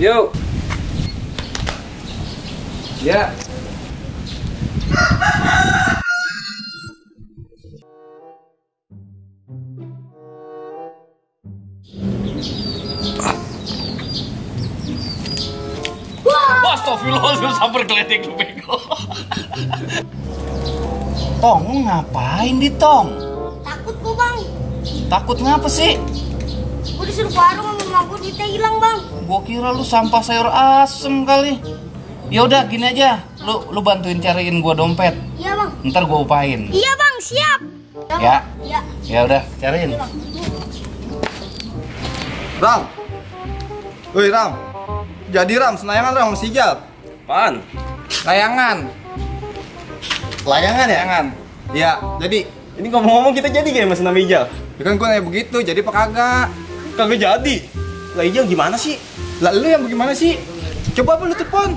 Yuk. Ya. Astagfirullah, sampai geletek lu bego. Tong, lu ngapain di Tong? Takut gua bang. Takut ngapa sih? Gua disuruh warung sama mama gua duitnya hilang bang. Gua kira lu sampah sayur asem kali. Ya udah gini aja, lu bantuin cariin gua dompet. Iya bang. Ntar gua upahin. Iya bang, siap. Ya. Iya. Ya udah, cariin. Ram. Woi Ram. Jadi Ram, senayangan Ram masih Ijal. Apaan? Layangan. Layangan ya? Layangan. Iya, jadi Ini ngomong-ngomong kita jadi kayak Mas Namijal. ya kan gue nanya begitu, jadi apa kagak? Kagak jadi. Lah Ijal gimana sih? Lah lu yang bagaimana sih? Coba apa lu telepon?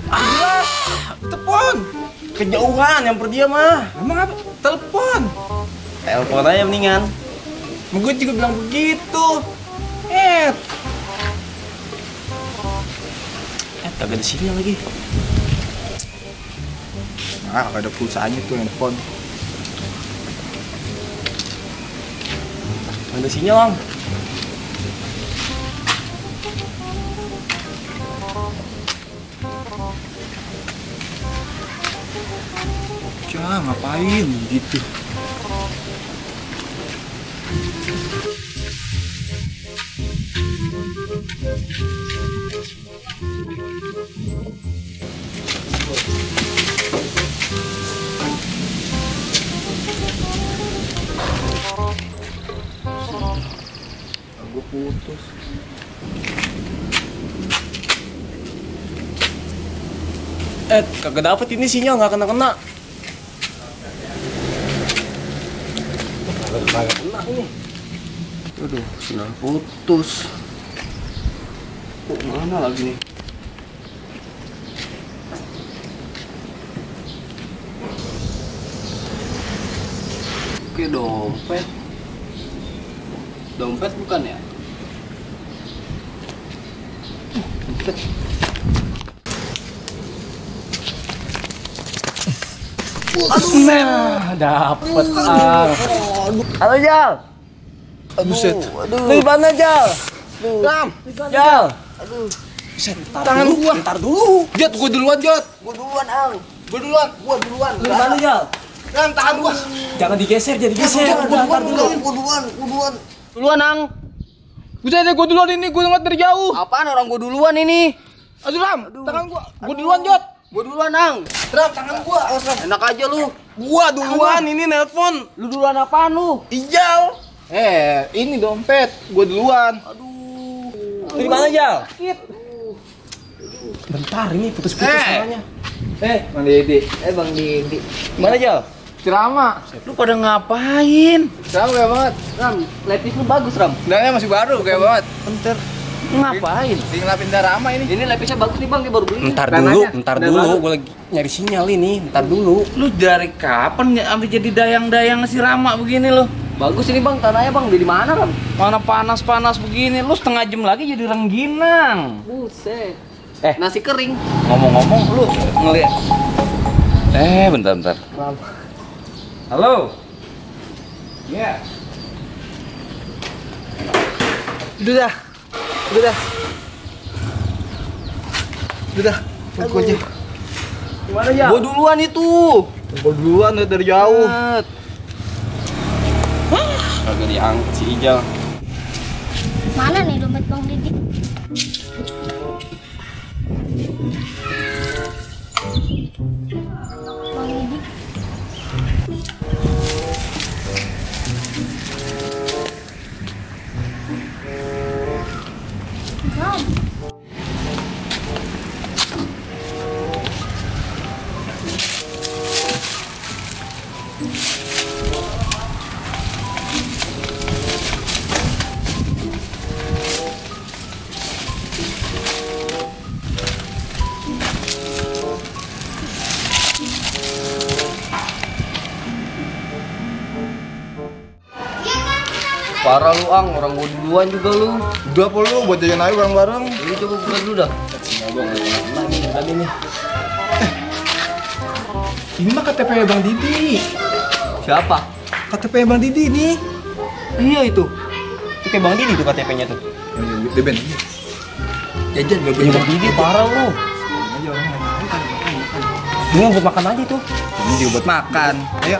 Jelas. Telepon. Kejauhan yang per dia mah. Emang apa? Telepon. Telepon aja mendingan. Gue juga bilang begitu. Kagak ada sinyal lagi. Ah, ada pulsanya tuh handphone. Ada sinyal, Bang. Cah, ngapain gitu? Gue putus. Kagak dapet ini sinyal, nggak kena-kena. Kagak kena ini. Aduh, sinyal putus. Kok mana lagi nih? Oke, dompet. Dompet bukan ya? Dompet. Nah, dapet. Halo Jal. Buset. Lu di mana Jal? Ram, Jal. tangan gua. Ntar dulu. Jot, gua duluan, Jot. Gua duluan Ang. Gua duluan. Lu di mana Jal? Ram, tahan gua. Jangan digeser, jadi geser. Ntar dulu. Gua duluan. Duluan, Ang. Buset, gua duluan ini, gua ngeliat dari jauh. Apaan orang gua duluan ini? Aduh, Ram, tangan gua. Gua duluan, Jot. Gua duluan Ang. Ram, tangan gua. Enak aja lu. Gua duluan, ini nelpon. Lu duluan apaan lu? Ijal. Ini dompet. Gua duluan. Lu di mana Jal? Bentar, ini putus-putus suaranya. Bang Dede. Bang Didi. Mana Jal? Cerama. Lu pada ngapain? Cerama kayak banget. Ram, lepis lu bagus Ram. Dannya masih baru kayak banget. Bentar. Ngapain? Di ngelapin Darama ini. Ini lepisnya bagus nih Bang, dia baru beli. Ntar Dananya. dulu. Gue lagi nyari sinyal ini. Ntar dulu. Lu dari kapan sampai jadi dayang-dayang si Rama begini lu? Bagus ini Bang, tanahnya Bang, beli di mana Ram? Mana panas-panas begini, lu setengah jam lagi jadi rengginang. Buset. Eh. Nasi kering. Ngomong-ngomong lu ngeliat. Bentar. Halo. Iya. Udah. Gua aja. Gimana Jal? Gua duluan itu. Gua duluan dari jauh. Kagak diangkat si Ijal. Mana nih dompet Bang Didi? Bang Didi. Ram. Parah lu Ang, orang gua duluan juga lu. Udah apa lu buat jajan aja bareng-bareng. Ini coba buka dulu dah. Sinyal gua nggak kena lagi tadi nih. Ini mah KTP Bang Didi. Siapa? KTP Bang Didi nih. Iya itu. Itu kayak Bang Didi tuh KTP-nya tuh. Deben. Jajan gak Iya Bang Didi parah lu. aja orang nggak tahu kan makan. Ini buat makan aja tuh. Ini juga buat makan. Ayo.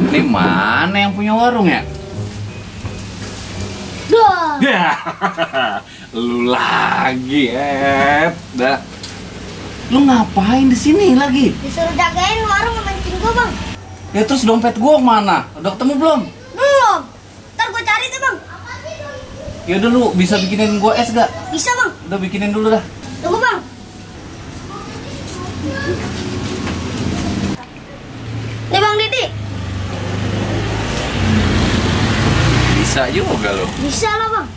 Ini mana yang punya warung ya? Dah. Ya, lu lagi, dah. Lu ngapain di sini lagi? Disuruh jagain warung mancing gua bang. Ya terus dompet gua mana? Udah ketemu belum? Belum. Ntar gua cari tuh bang. Ya udah lu bisa bikinin gua es gak? Bisa bang. Udah bikinin dulu dah. Tunggu bang. Nih bang Didi. Bisa juga lo. Bisa lah bang.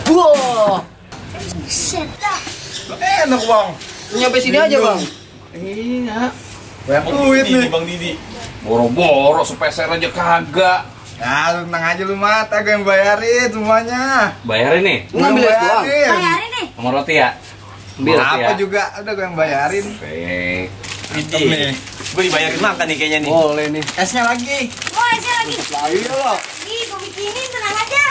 Wah, Buset dah. Enak Bang. nyampe sini aja bang. Iya. Banyak duit nih. Bang Didi. Boro-boro sepeser aja kagak. Ya, lu tenang aja lu mata, gue yang bayarin semuanya. Bayarin nih. Lu Gua yang ngambil es doang. Bayarin nih. Sama roti ya. Ambil roti Apa ya. juga, udah gue yang bayarin. Baik. Mantap nih. Gue dibayarin makan nih kayaknya nih. Boleh nih. Esnya lagi. Oh esnya lagi. Lagi lo. Ih gua bikinin tenang aja.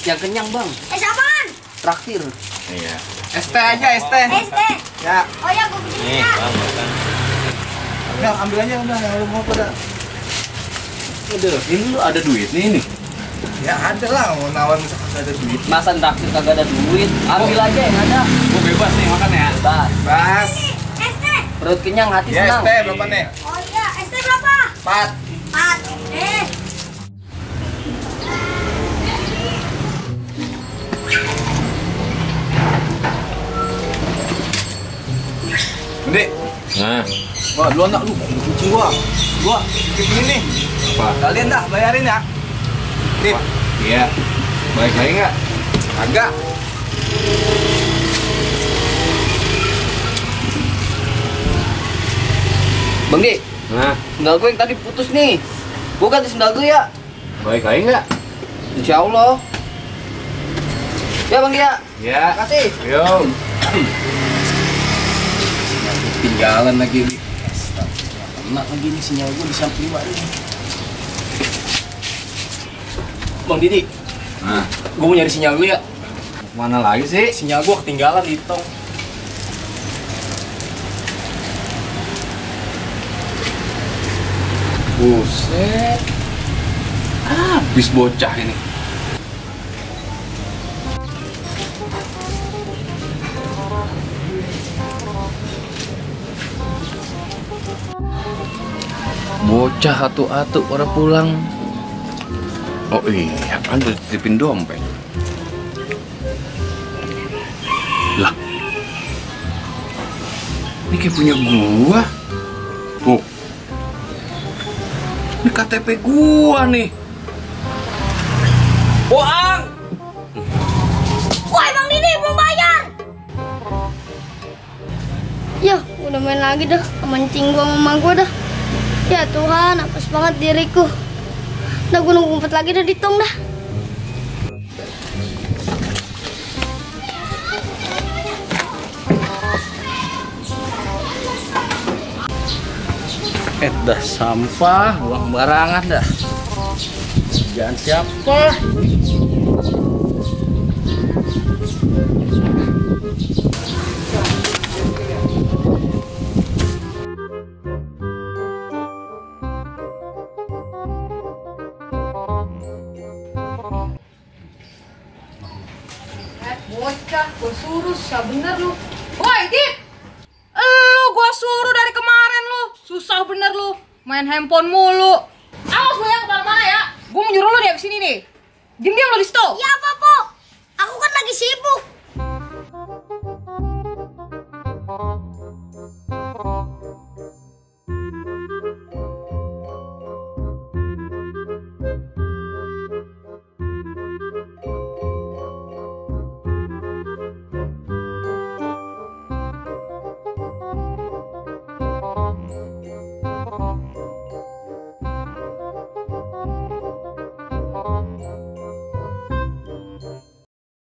Yang kenyang bang. Es apaan? Traktir. Iya. Es teh aja, es teh. Es teh. Ya, Oh ya gua bikinin ya. Bang, makan. udah ambil aja udah yang lu mau pada. Udah, ini lu ada duit nih. Ya ada lah, mau nawar misalkan ada duit. Masa traktir kagak ada duit? Ambil aja yang ada. Gua bebas nih makan ya. Bebas. Bas. Nih, es teh. Perut kenyang, hati Ya, es senang. teh berapa nih? Oh iya, es teh berapa? 4. 4. Gede. Nah, Wah, lu anak lu, kucing gua. Gua ini nih. apa? Kalian dah bayarin ya. Tip. Iya. Baik lagi nggak? Agak. Bang Di, Nah, sendal gue yang tadi putus nih. Gue ganti sendal gue ya. baik lagi nggak? Insya Allah. Ya Bang Di ya. Ya. Makasih. Yo. Tinggalan lagi. Enak lagi nih sinyal gue di samping ini. Bang Didi, Nah, gue mau nyari sinyal dulu ya. mana lagi sih? Sinyal gue ketinggalan di tong. Buset. Habis bocah ini. Bocah atu-atu pada pulang. Oh iya, kan udah dititipin dompet. Lah. Ini kayak punya gua. Tuh. Ini KTP gua nih. Boang. Woi Bang Didi belum bayar. Ya udah main lagi dah mancing gua sama gua dah. Ya Tuhan, apes banget diriku. Udah gue nunggu ngumpet lagi dah di tong dah. Dah sampah, buang barangan dah. Jangan siapa? Bocah, gue suruh, susah bener lu. Woi, Dit! Lu gue suruh dari kemarin lu. Susah bener lu. Main handphone mulu. Awas lu yang kemana-mana ya. Gue mau nyuruh lo di abis ini nih. Diam-diam lo di situ. Ya apa, Po? Aku kan lagi sibuk.